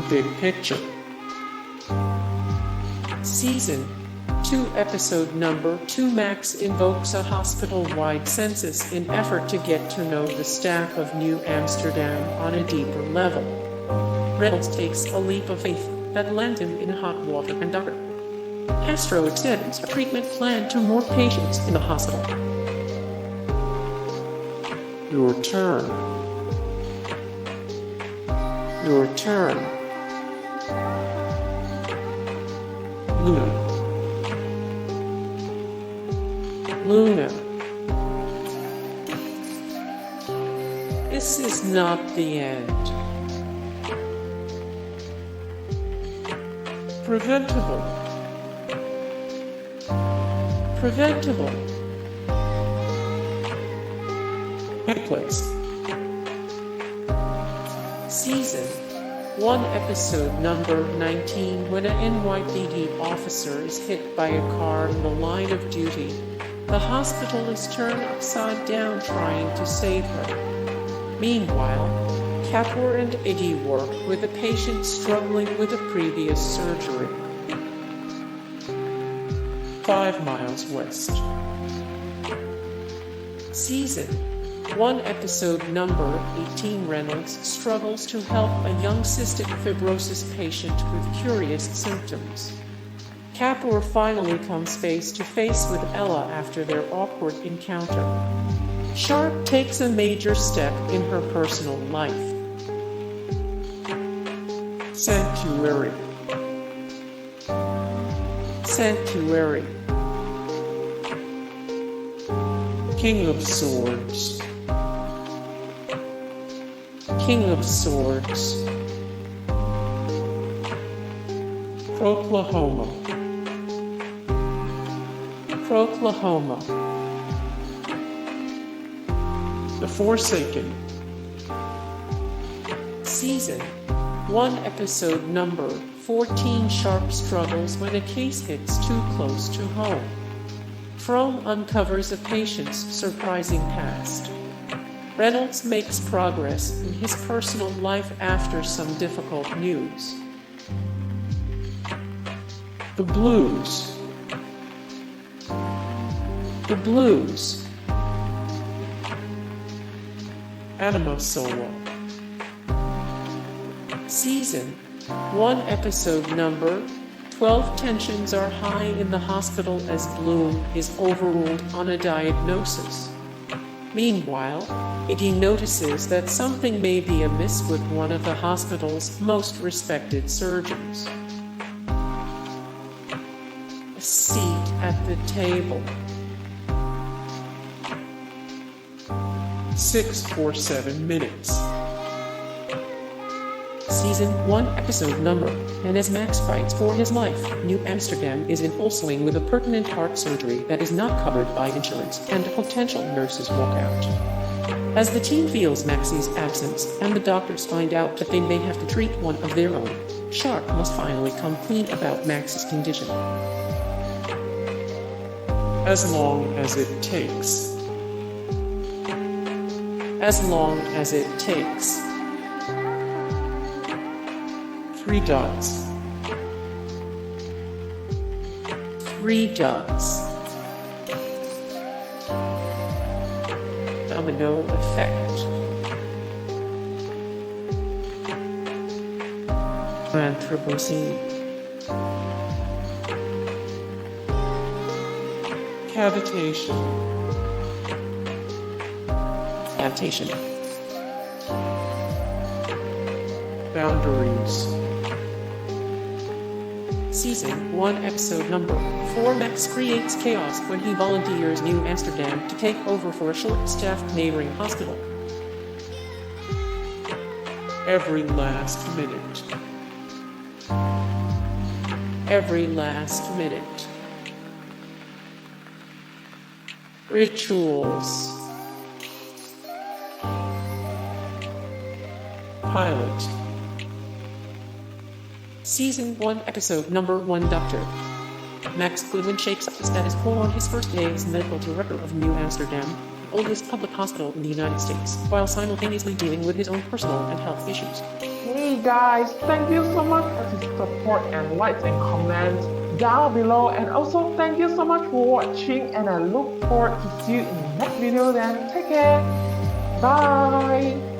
big picture. Season 2, episode number 2. Max invokes a hospital-wide census in effort to get to know the staff of New Amsterdam on a deeper level. Reynolds takes a leap of faith that lands him in hot water and Dr. Castro extends a treatment plan to more patients in the hospital. Your turn. Your turn. Luna. Luna. This is not the end. Preventable. Preventable. Place. Season 1, episode number 19. When an NYPD officer is hit by a car in the line of duty, the hospital is turned upside down trying to save her. Meanwhile, Kapoor and Iggy work with a patient struggling with a previous surgery. 5 miles west. Season 1, episode number 18. Reynolds struggles to help a young cystic fibrosis patient with curious symptoms. Kapoor finally comes face to face with Ella after their awkward encounter. Sharp takes a major step in her personal life. Sanctuary. Sanctuary. King of Swords. King of Swords. Croaklahoma. Croaklahoma. The Foresaken. Season 1, episode number 14. Sharp struggles when a case hits too close to home. Frome uncovers a patient's surprising past. Reynolds makes progress in his personal life after some difficult news. The Blues. The Blues. Anima Sola. Season 1, episode number 12. Tensions are high in the hospital as Bloom is overruled on a diagnosis. Meanwhile, Iggy notices that something may be amiss with one of the hospital's most respected surgeons. A seat at the table. 6 or 7 minutes. Season 1, episode number 10. As Max fights for his life, New Amsterdam is in full swing with a pertinent heart surgery that is not covered by insurance, and potential nurses walk out. As the team feels Max's absence, and the doctors find out that they may have to treat one of their own, Sharp must finally come clean about Max's condition. As long as it takes. As long as it takes. 3 dots. 3 dots. Domino Effect. Anthropocene. Cavitation. Cavitation. Boundaries. Season 1, episode number 4. Max creates chaos when he volunteers New Amsterdam to take over for a short-staffed neighboring hospital. Every last minute. Every last minute. Rituals. Pilot. Season 1, episode number 1. Dr. Max Goodwin shakes up the status quo on his first day as medical director of New Amsterdam. oldest public hospital in the United States, while simultaneously dealing with his own personal and health issues. Hey guys, thank you so much for the support and likes and comments down below, and also thank you so much for watching, and I look forward to see you in the next video. Then take care, bye.